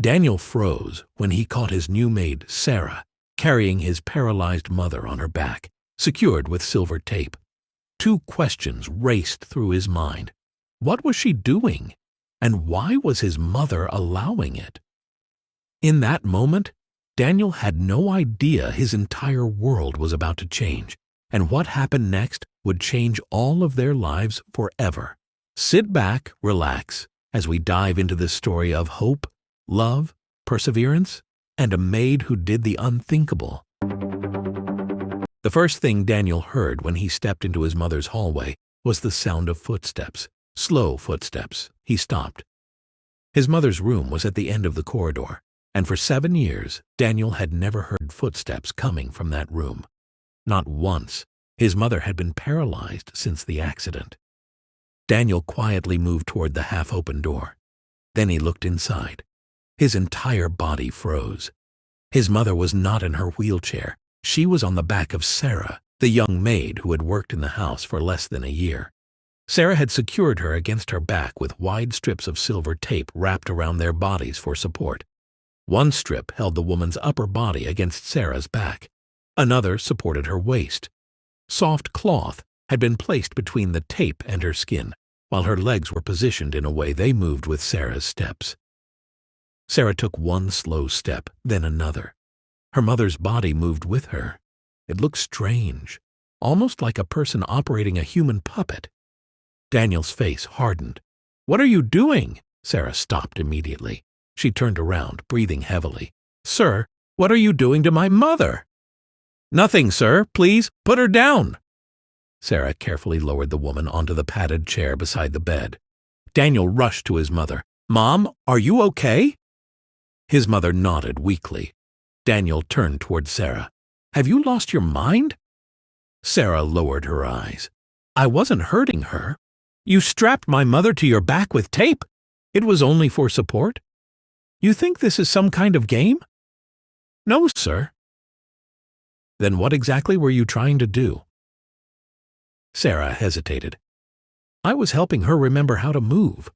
Daniel froze when he caught his new maid, Sarah, carrying his paralyzed mother on her back, secured with silver tape. Two questions raced through his mind. What was she doing? And why was his mother allowing it? In that moment, Daniel had no idea his entire world was about to change, and what happened next would change all of their lives forever. Sit back, relax, as we dive into this story of hope, love, perseverance, and a maid who did the unthinkable. The first thing Daniel heard when he stepped into his mother's hallway was the sound of footsteps. Slow footsteps. He stopped. His mother's room was at the end of the corridor, and for 7 years, Daniel had never heard footsteps coming from that room. Not once. His mother had been paralyzed since the accident. Daniel quietly moved toward the half-open door. Then he looked inside. His entire body froze. His mother was not in her wheelchair. She was on the back of Sarah, the young maid who had worked in the house for less than a year. Sarah had secured her against her back with wide strips of silver tape wrapped around their bodies for support. One strip held the woman's upper body against Sarah's back. Another supported her waist. Soft cloth had been placed between the tape and her skin, while her legs were positioned in a way they moved with Sarah's steps. Sarah took one slow step, then another. Her mother's body moved with her. It looked strange, almost like a person operating a human puppet. Daniel's face hardened. "What are you doing?" Sarah stopped immediately. She turned around, breathing heavily. "Sir, what are you doing to my mother?" "Nothing, sir. Please, put her down." Sarah carefully lowered the woman onto the padded chair beside the bed. Daniel rushed to his mother. "Mom, are you okay?" His mother nodded weakly. Daniel turned toward Sarah. "Have you lost your mind?" Sarah lowered her eyes. "I wasn't hurting her. You strapped my mother to your back with tape. It was only for support. You think this is some kind of game?" "No, sir." "Then what exactly were you trying to do?" Sarah hesitated. "I was helping her remember how to move."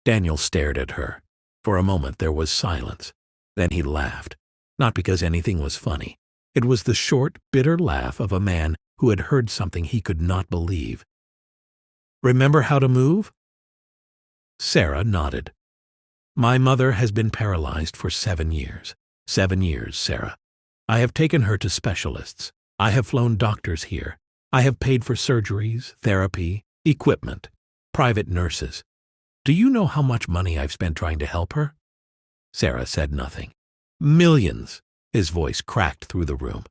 Daniel stared at her. For a moment there was silence. Then he laughed, not because anything was funny. It was the short, bitter laugh of a man who had heard something he could not believe. "Remember how to move?" Sarah nodded. "My mother has been paralyzed for 7 years. 7 years, Sarah. I have taken her to specialists. I have flown doctors here. I have paid for surgeries, therapy, equipment, private nurses. Do you know how much money I've spent trying to help her?" Sarah said nothing. "Millions," his voice cracked through the room.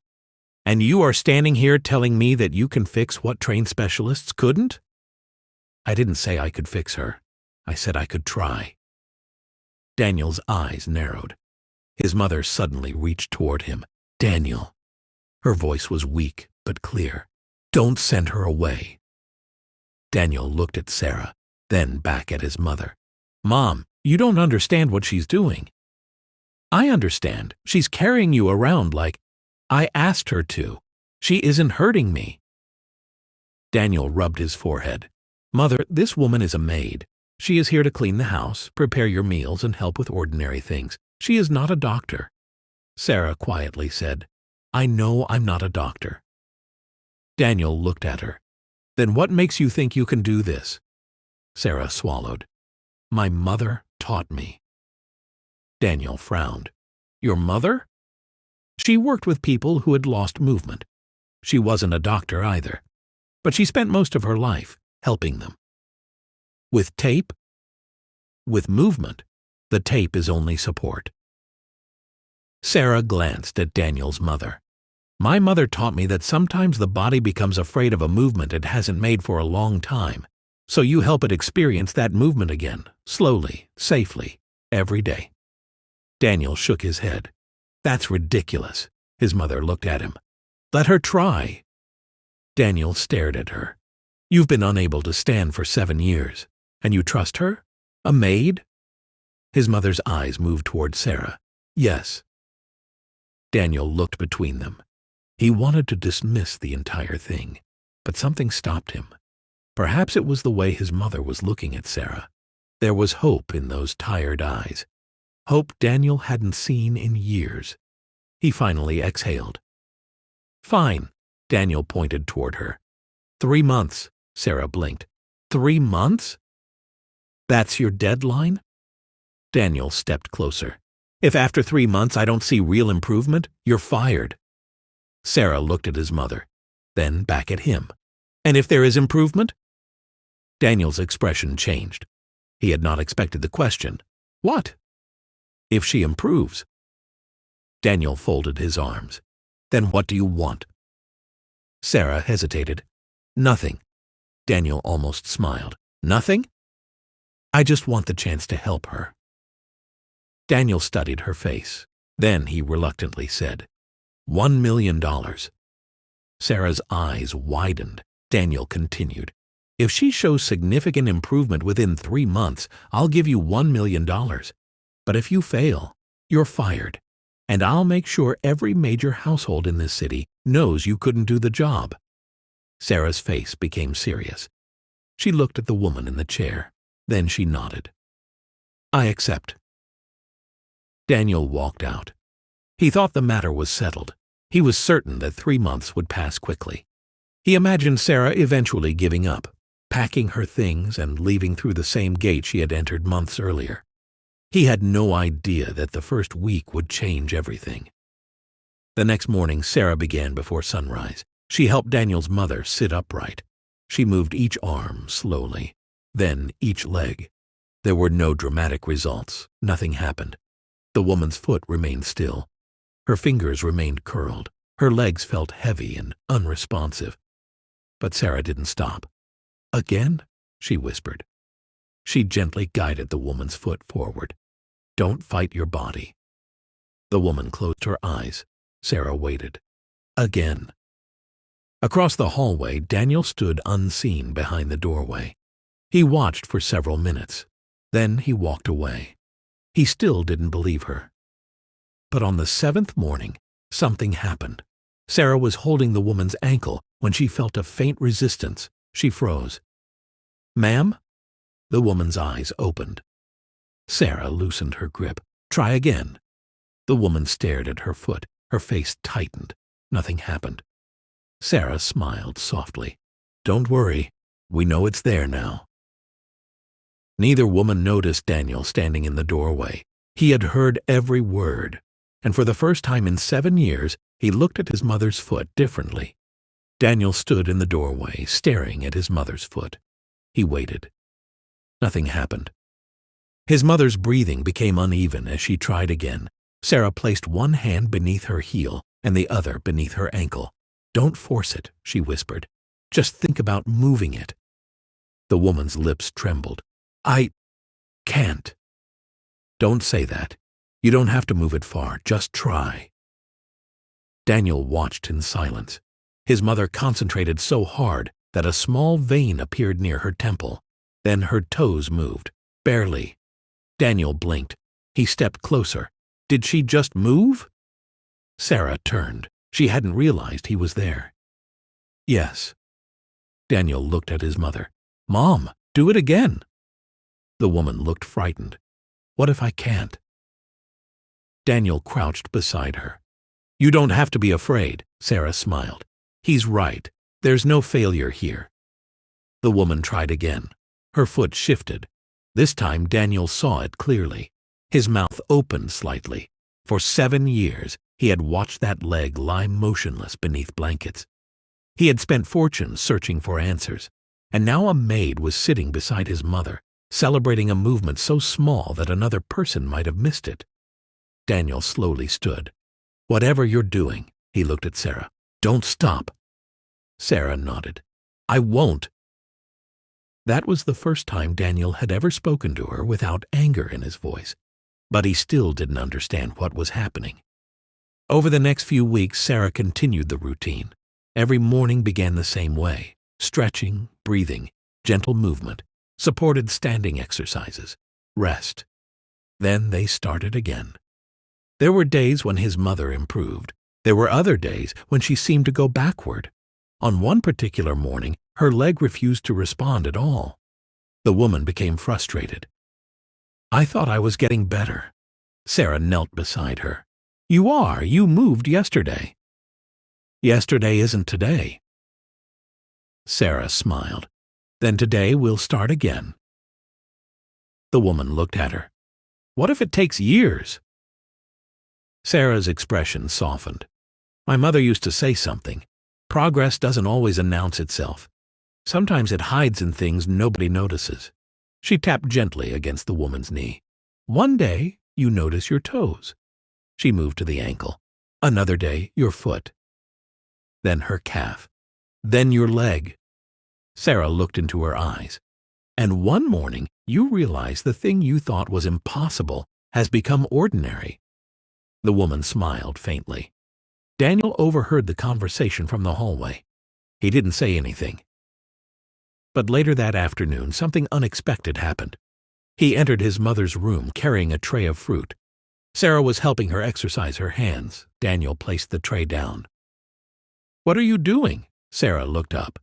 "And you are standing here telling me that you can fix what trained specialists couldn't?" "I didn't say I could fix her. I said I could try." Daniel's eyes narrowed. His mother suddenly reached toward him. "Daniel." Her voice was weak but clear. "Don't send her away." Daniel looked at Sarah, then back at his mother. "Mom, you don't understand what she's doing." "I understand. She's carrying you around like I asked her to. She isn't hurting me." Daniel rubbed his forehead. "Mother, this woman is a maid. She is here to clean the house, prepare your meals, and help with ordinary things. She is not a doctor." Sarah quietly said, "I know I'm not a doctor." Daniel looked at her. "Then what makes you think you can do this?" Sarah swallowed. "My mother taught me." Daniel frowned. "Your mother?" "She worked with people who had lost movement. She wasn't a doctor either, but she spent most of her life helping them." "With tape?" "With movement. The tape is only support." Sarah glanced at Daniel's mother. "My mother taught me that sometimes the body becomes afraid of a movement it hasn't made for a long time. So you help it experience that movement again, slowly, safely, every day." Daniel shook his head. "That's ridiculous." His mother looked at him. "Let her try." Daniel stared at her. "You've been unable to stand for 7 years, and you trust her? A maid?" His mother's eyes moved toward Sarah. "Yes." Daniel looked between them. He wanted to dismiss the entire thing, but something stopped him. Perhaps it was the way his mother was looking at Sarah. There was hope in those tired eyes. hope Daniel hadn't seen in years. He finally exhaled. "Fine," Daniel pointed toward her. 3 months, Sarah blinked. 3 months? That's your deadline? Daniel stepped closer. "If after 3 months I don't see real improvement, you're fired." Sarah looked at his mother, then back at him. "And if there is improvement?" Daniel's expression changed. He had not expected the question. "What?" "If she improves." Daniel folded his arms. "Then what do you want?" Sarah hesitated. "Nothing." Daniel almost smiled. "Nothing?" "I just want the chance to help her." Daniel studied her face. Then he reluctantly said, $1 million. Sarah's eyes widened. Daniel continued, "If she shows significant improvement within 3 months, I'll give you $1 million. But if you fail, you're fired. And I'll make sure every major household in this city knows you couldn't do the job." Sarah's face became serious. She looked at the woman in the chair. Then she nodded. "I accept." Daniel walked out. He thought the matter was settled. He was certain that 3 months would pass quickly. He imagined Sarah eventually giving up, packing her things and leaving through the same gate she had entered months earlier. He had no idea that the first week would change everything. The next morning, Sarah began before sunrise. She helped Daniel's mother sit upright. She moved each arm slowly, then each leg. There were no dramatic results. Nothing happened. The woman's foot remained still. Her fingers remained curled. Her legs felt heavy and unresponsive. But Sarah didn't stop. "Again?" she whispered. She gently guided the woman's foot forward. "Don't fight your body." The woman closed her eyes. Sarah waited. Again. Across the hallway, Daniel stood unseen behind the doorway. He watched for several minutes. Then he walked away. He still didn't believe her. But on the 7th morning, something happened. Sarah was holding the woman's ankle when she felt a faint resistance. She froze. "Ma'am?" The woman's eyes opened. Sarah loosened her grip. "Try again." The woman stared at her foot. Her face tightened. Nothing happened. Sarah smiled softly. "Don't worry. We know it's there now." Neither woman noticed Daniel standing in the doorway. He had heard every word, and for the first time in 7 years, he looked at his mother's foot differently. Daniel stood in the doorway, staring at his mother's foot. He waited. Nothing happened. His mother's breathing became uneven as she tried again. Sarah placed one hand beneath her heel and the other beneath her ankle. "Don't force it," she whispered. "Just think about moving it." The woman's lips trembled. "I can't." "Don't say that. You don't have to move it far. Just try." Daniel watched in silence. His mother concentrated so hard that a small vein appeared near her temple. Then her toes moved, barely. Daniel blinked. He stepped closer. Did she just move? Sarah turned. She hadn't realized he was there. "Yes." Daniel looked at his mother. "Mom, do it again." The woman looked frightened. "What if I can't?" Daniel crouched beside her. "You don't have to be afraid," Sarah smiled. "He's right. There's no failure here." The woman tried again. Her foot shifted. This time Daniel saw it clearly. His mouth opened slightly. For 7 years, he had watched that leg lie motionless beneath blankets. He had spent fortunes searching for answers, and now a maid was sitting beside his mother, celebrating a movement so small that another person might have missed it. Daniel slowly stood. "Whatever you're doing," he looked at Sarah, "don't stop." Sarah nodded. "I won't." That was the first time Daniel had ever spoken to her without anger in his voice, but he still didn't understand what was happening. Over the next few weeks, Sarah continued the routine. Every morning began the same way: stretching, breathing, gentle movement, supported standing exercises, rest. Then they started again. There were days when his mother improved. There were other days when she seemed to go backward. On one particular morning, her leg refused to respond at all. The woman became frustrated. "I thought I was getting better." Sarah knelt beside her. You are. You moved yesterday. Yesterday isn't today. Sarah smiled. Then today we'll start again. The woman looked at her. What if it takes years? Sarah's expression softened. My mother used to say something. Progress doesn't always announce itself. Sometimes it hides in things nobody notices. She tapped gently against the woman's knee. One day, you notice your toes. She moved to the ankle. Another day, your foot. Then her calf. Then your leg. Sarah looked into her eyes. And one morning, you realize the thing you thought was impossible has become ordinary. The woman smiled faintly. Daniel overheard the conversation from the hallway. He didn't say anything. But later that afternoon, something unexpected happened. He entered his mother's room carrying a tray of fruit. Sarah was helping her exercise her hands. Daniel placed the tray down. What are you doing? Sarah looked up.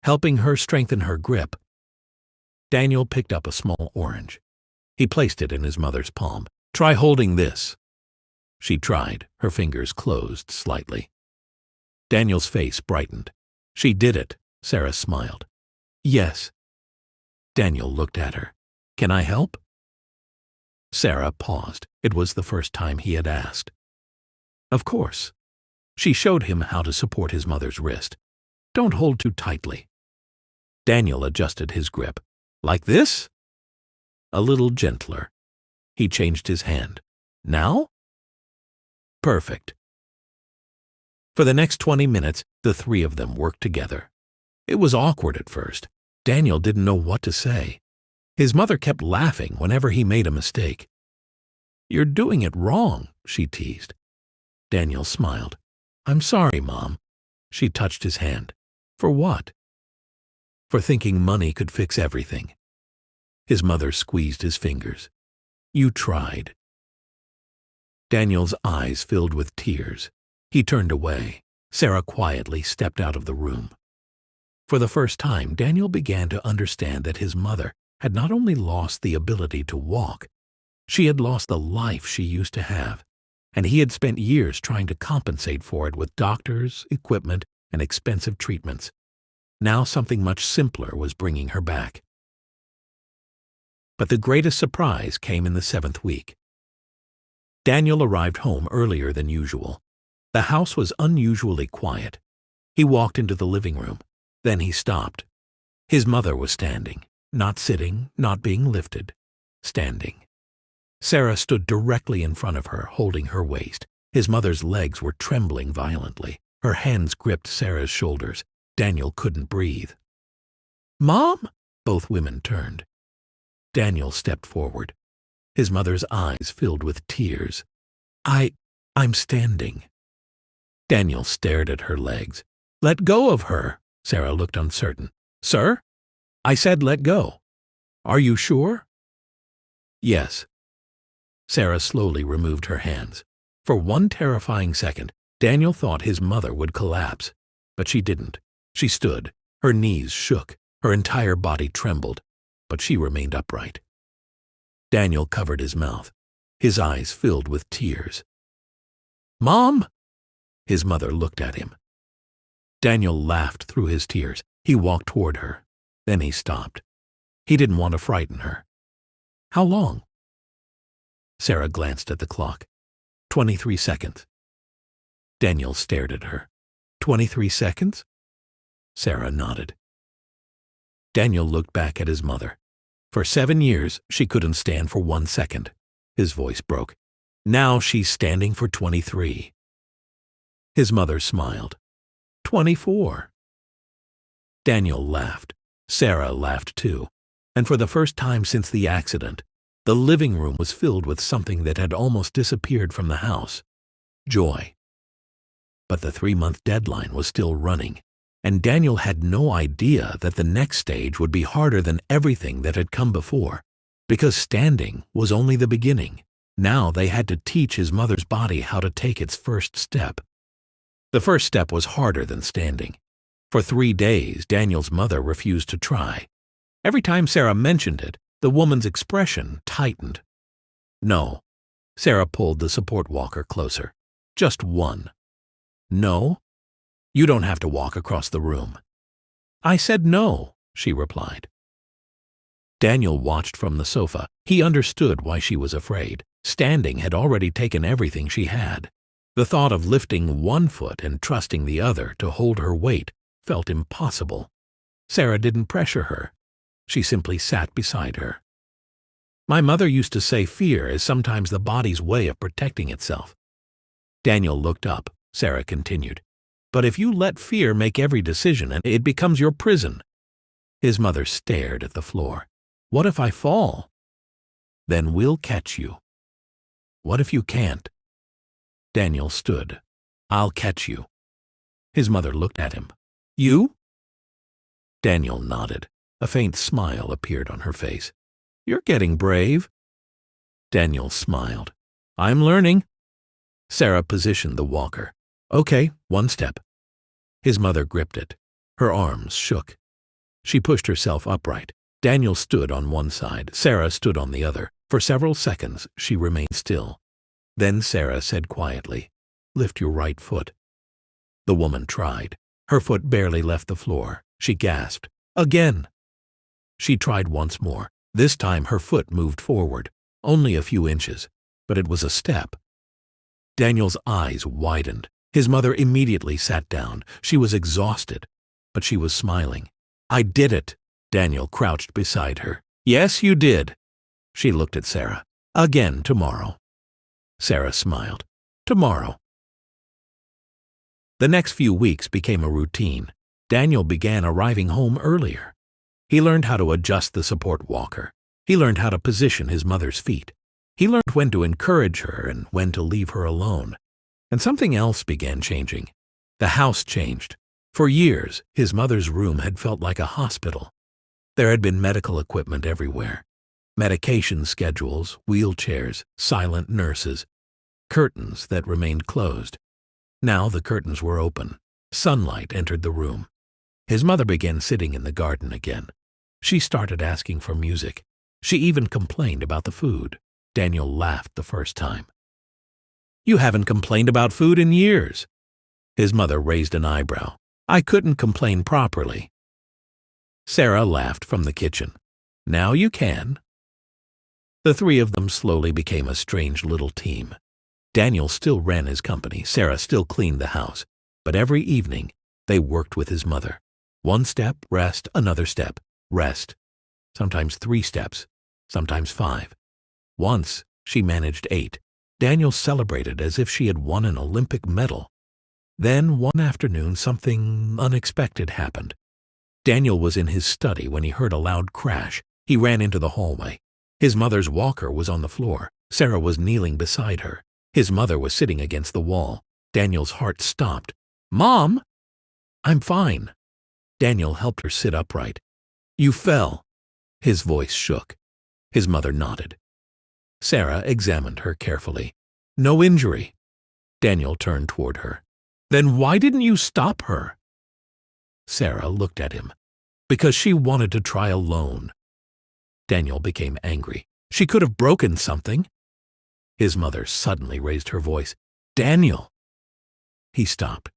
Helping her strengthen her grip. Daniel picked up a small orange. He placed it in his mother's palm. Try holding this. She tried. Her fingers closed slightly. Daniel's face brightened. She did it. Sarah smiled. Yes. Daniel looked at her. Can I help? Sarah paused. It was the first time he had asked. Of course. She showed him how to support his mother's wrist. Don't hold too tightly. Daniel adjusted his grip. Like this? A little gentler. He changed his hand. Now? Perfect. For the next 20 minutes, the three of them worked together. It was awkward at first. Daniel didn't know what to say. His mother kept laughing whenever he made a mistake. You're doing it wrong, she teased. Daniel smiled. I'm sorry, Mom. She touched his hand. For what? For thinking money could fix everything. His mother squeezed his fingers. You tried. Daniel's eyes filled with tears. He turned away. Sarah quietly stepped out of the room. For the first time, Daniel began to understand that his mother had not only lost the ability to walk, she had lost the life she used to have, and he had spent years trying to compensate for it with doctors, equipment, and expensive treatments. Now something much simpler was bringing her back. But the greatest surprise came in the 7th week. Daniel arrived home earlier than usual. The house was unusually quiet. He walked into the living room. Then he stopped. His mother was standing, not sitting, not being lifted, standing. Sarah stood directly in front of her, holding her waist. His mother's legs were trembling violently. Her hands gripped Sarah's shoulders. Daniel couldn't breathe. Mom? Both women turned. Daniel stepped forward. His mother's eyes filled with tears. I'm standing. Daniel stared at her legs. Let go of her. Sarah looked uncertain. Sir? I said let go. Are you sure? Yes. Sarah slowly removed her hands. For one terrifying second, Daniel thought his mother would collapse. But she didn't. She stood. Her knees shook. Her entire body trembled. But she remained upright. Daniel covered his mouth. His eyes filled with tears. Mom? His mother looked at him. Daniel laughed through his tears. He walked toward her. Then he stopped. He didn't want to frighten her. How long? Sarah glanced at the clock. 23 seconds. Daniel stared at her. 23 seconds? Sarah nodded. Daniel looked back at his mother. For 7 years, she couldn't stand for 1 second. His voice broke. Now she's standing for 23. His mother smiled. 24. Daniel laughed. Sarah laughed too. And for the first time since the accident, the living room was filled with something that had almost disappeared from the house. Joy. But the 3-month deadline was still running, and Daniel had no idea that the next stage would be harder than everything that had come before, because standing was only the beginning. Now they had to teach his mother's body how to take its first step. The first step was harder than standing. For 3 days, Daniel's mother refused to try. Every time Sarah mentioned it, the woman's expression tightened. No, Sarah pulled the support walker closer. Just one. No? You don't have to walk across the room. I said no, she replied. Daniel watched from the sofa. He understood why she was afraid. Standing had already taken everything she had. The thought of lifting one foot and trusting the other to hold her weight felt impossible. Sarah didn't pressure her. She simply sat beside her. My mother used to say fear is sometimes the body's way of protecting itself. Daniel looked up. Sarah continued. But if you let fear make every decision, and it becomes your prison. His mother stared at the floor. What if I fall? Then we'll catch you. What if you can't? Daniel stood. I'll catch you. His mother looked at him. You? Daniel nodded. A faint smile appeared on her face. You're getting brave. Daniel smiled. I'm learning. Sarah positioned the walker. Okay, one step. His mother gripped it. Her arms shook. She pushed herself upright. Daniel stood on one side. Sarah stood on the other. For several seconds, she remained still. Then Sarah said quietly, Lift your right foot. The woman tried. Her foot barely left the floor. She gasped. Again. She tried once more. This time her foot moved forward, only a few inches, but it was a step. Daniel's eyes widened. His mother immediately sat down. She was exhausted, but she was smiling. I did it. Daniel crouched beside her. Yes, you did. She looked at Sarah. Again tomorrow. Sarah smiled. Tomorrow. The next few weeks became a routine. Daniel began arriving home earlier. He learned how to adjust the support walker. He learned how to position his mother's feet. He learned when to encourage her and when to leave her alone. And something else began changing. The house changed. For years, his mother's room had felt like a hospital. There had been medical equipment everywhere. Medication schedules, wheelchairs, silent nurses, curtains that remained closed. Now the curtains were open. Sunlight entered the room. His mother began sitting in the garden again. She started asking for music. She even complained about the food. Daniel laughed the first time. You haven't complained about food in years. His mother raised an eyebrow. I couldn't complain properly. Sarah laughed from the kitchen. Now you can. The three of them slowly became a strange little team. Daniel still ran his company. Sarah still cleaned the house. But every evening, they worked with his mother. One step, rest, another step, rest. Sometimes 3 steps, sometimes 5. Once, she managed 8. Daniel celebrated as if she had won an Olympic medal. Then, one afternoon, something unexpected happened. Daniel was in his study when he heard a loud crash. He ran into the hallway. His mother's walker was on the floor. Sarah was kneeling beside her. His mother was sitting against the wall. Daniel's heart stopped. Mom! I'm fine. Daniel helped her sit upright. You fell. His voice shook. His mother nodded. Sarah examined her carefully. No injury. Daniel turned toward her. Then why didn't you stop her? Sarah looked at him. Because she wanted to try alone. Daniel became angry. She could have broken something. His mother suddenly raised her voice. Daniel! He stopped.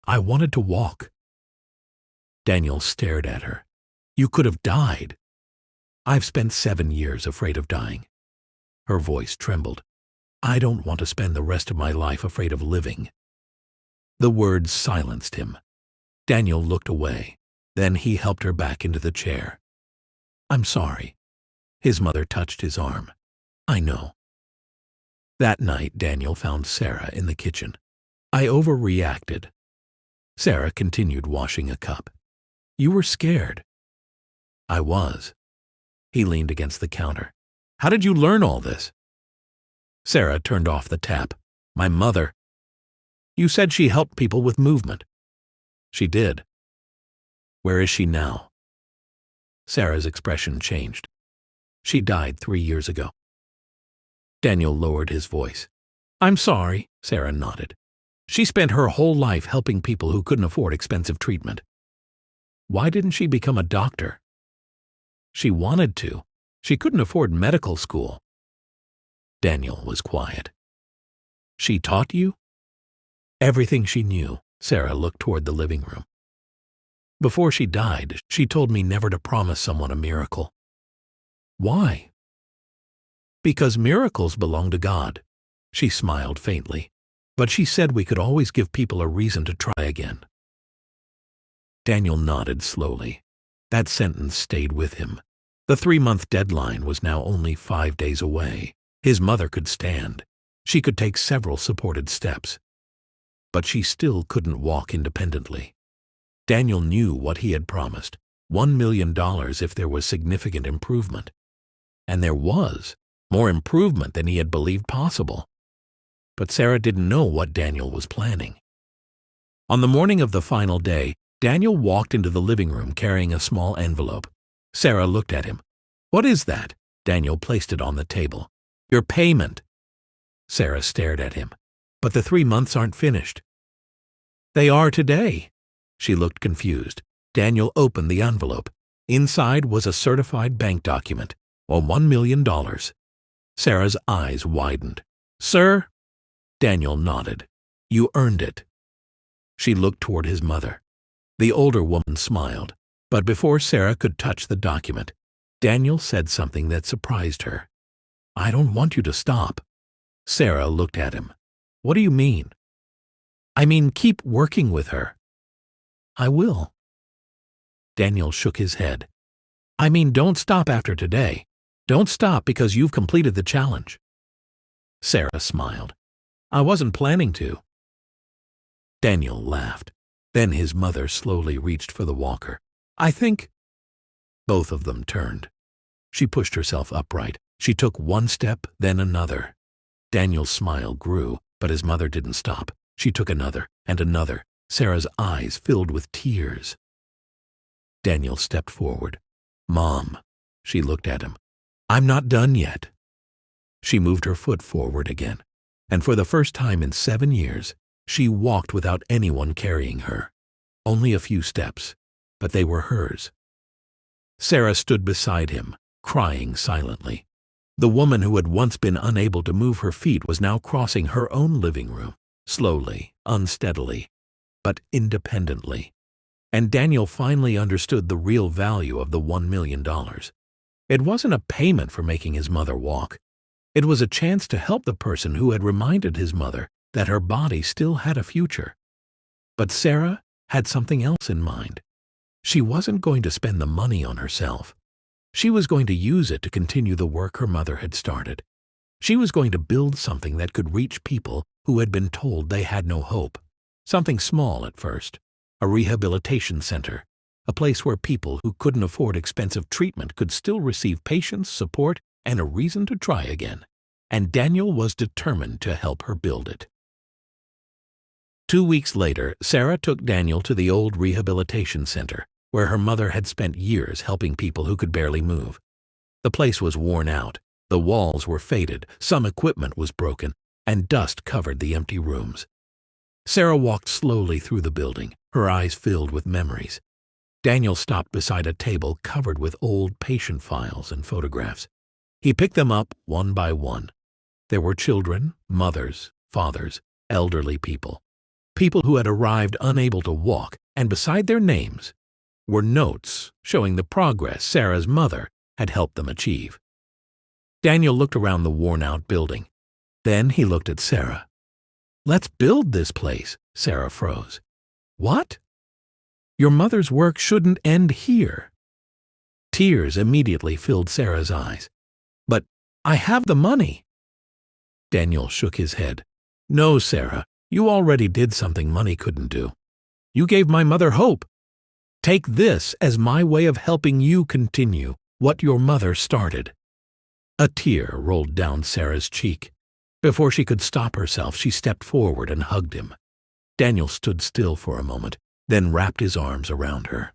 I wanted to walk. Daniel stared at her. You could have died. I've spent 7 years afraid of dying. Her voice trembled. I don't want to spend the rest of my life afraid of living. The words silenced him. Daniel looked away. Then he helped her back into the chair. I'm sorry. His mother touched his arm. I know. That night, Daniel found Sarah in the kitchen. I overreacted. Sarah continued washing a cup. You were scared. I was. He leaned against the counter. How did you learn all this? Sarah turned off the tap. My mother. You said she helped people with movement. She did. Where is she now? Sarah's expression changed. She died 3 years ago. Daniel lowered his voice. I'm sorry, Sarah nodded. She spent her whole life helping people who couldn't afford expensive treatment. Why didn't she become a doctor? She wanted to. She couldn't afford medical school. Daniel was quiet. She taught you? Everything she knew. Sarah looked toward the living room. Before she died, she told me never to promise someone a miracle. Why? Because miracles belong to God. She smiled faintly, but she said we could always give people a reason to try again. Daniel nodded slowly. That sentence stayed with him. The 3-month deadline was now only 5 days away. His mother could stand. She could take several supported steps. But she still couldn't walk independently. Daniel knew what he had promised, $1 million if there was significant improvement. And there was, more improvement than he had believed possible. But Sarah didn't know what Daniel was planning. On the morning of the final day, Daniel walked into the living room carrying a small envelope. Sarah looked at him. "What is that?" Daniel placed it on the table. "Your payment." Sarah stared at him. "But the 3 months aren't finished." "They are today." She looked confused. Daniel opened the envelope. Inside was a certified bank document, or $1 million. Sarah's eyes widened. "Sir?" Daniel nodded. "You earned it." She looked toward his mother. The older woman smiled, but before Sarah could touch the document, Daniel said something that surprised her. "I don't want you to stop." Sarah looked at him. "What do you mean?" "I mean, keep working with her." "I will." Daniel shook his head. "I mean, don't stop after today. Don't stop because you've completed the challenge." Sarah smiled. "I wasn't planning to." Daniel laughed. Then his mother slowly reached for the walker. "I think—" Both of them turned. She pushed herself upright. She took one step, then another. Daniel's smile grew, but his mother didn't stop. She took another and another. Sarah's eyes filled with tears. Daniel stepped forward. "Mom," she looked at him. "I'm not done yet." She moved her foot forward again, and for the first time in 7 years, she walked without anyone carrying her. Only a few steps, but they were hers. Sarah stood beside him, crying silently. The woman who had once been unable to move her feet was now crossing her own living room, slowly, unsteadily, but independently. And Daniel finally understood the real value of the $1 million. It wasn't a payment for making his mother walk. It was a chance to help the person who had reminded his mother that her body still had a future. But Sarah had something else in mind. She wasn't going to spend the money on herself. She was going to use it to continue the work her mother had started. She was going to build something that could reach people who had been told they had no hope. Something small at first. A rehabilitation center. A place where people who couldn't afford expensive treatment could still receive patience, support, and a reason to try again. And Daniel was determined to help her build it. 2 weeks later, Sarah took Daniel to the old rehabilitation center, where her mother had spent years helping people who could barely move. The place was worn out, the walls were faded, some equipment was broken, and dust covered the empty rooms. Sarah walked slowly through the building, her eyes filled with memories. Daniel stopped beside a table covered with old patient files and photographs. He picked them up one by one. There were children, mothers, fathers, elderly people. People who had arrived unable to walk, and beside their names were notes showing the progress Sarah's mother had helped them achieve. Daniel looked around the worn-out building. Then he looked at Sarah. "Let's build this place," Sarah froze. "What?" "Your mother's work shouldn't end here." Tears immediately filled Sarah's eyes. "But I have the money." Daniel shook his head. "No, Sarah, you already did something money couldn't do. You gave my mother hope. Take this as my way of helping you continue what your mother started." A tear rolled down Sarah's cheek. Before she could stop herself, she stepped forward and hugged him. Daniel stood still for a moment, then wrapped his arms around her.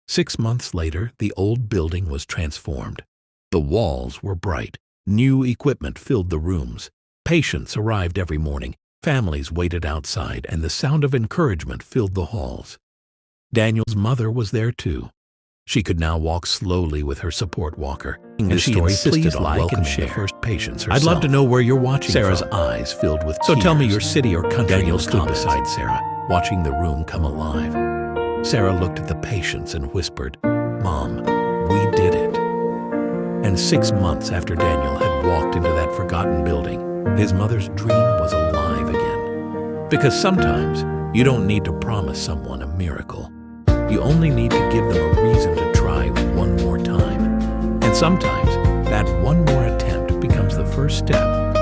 6 months later, the old building was transformed. The walls were bright. New equipment filled the rooms. Patients arrived every morning. Families waited outside, and the sound of encouragement filled the halls. Daniel's mother was there too. She could now walk slowly with her support walker, and This she story, insisted please on like and welcoming the share. first patients herself. I'd love to know where you're watching Sarah's from. eyes filled with So tears. tell me your city or country. Daniel in the stood comments. beside Sarah, watching the room come alive. Sarah looked at the patients and whispered, "Mom, we did it." And 6 months after Daniel had walked into that forgotten building, his mother's dream was alive again. Because sometimes you don't need to promise someone a miracle. You only need to give them a reason to try one more time. And sometimes that one more attempt becomes the first step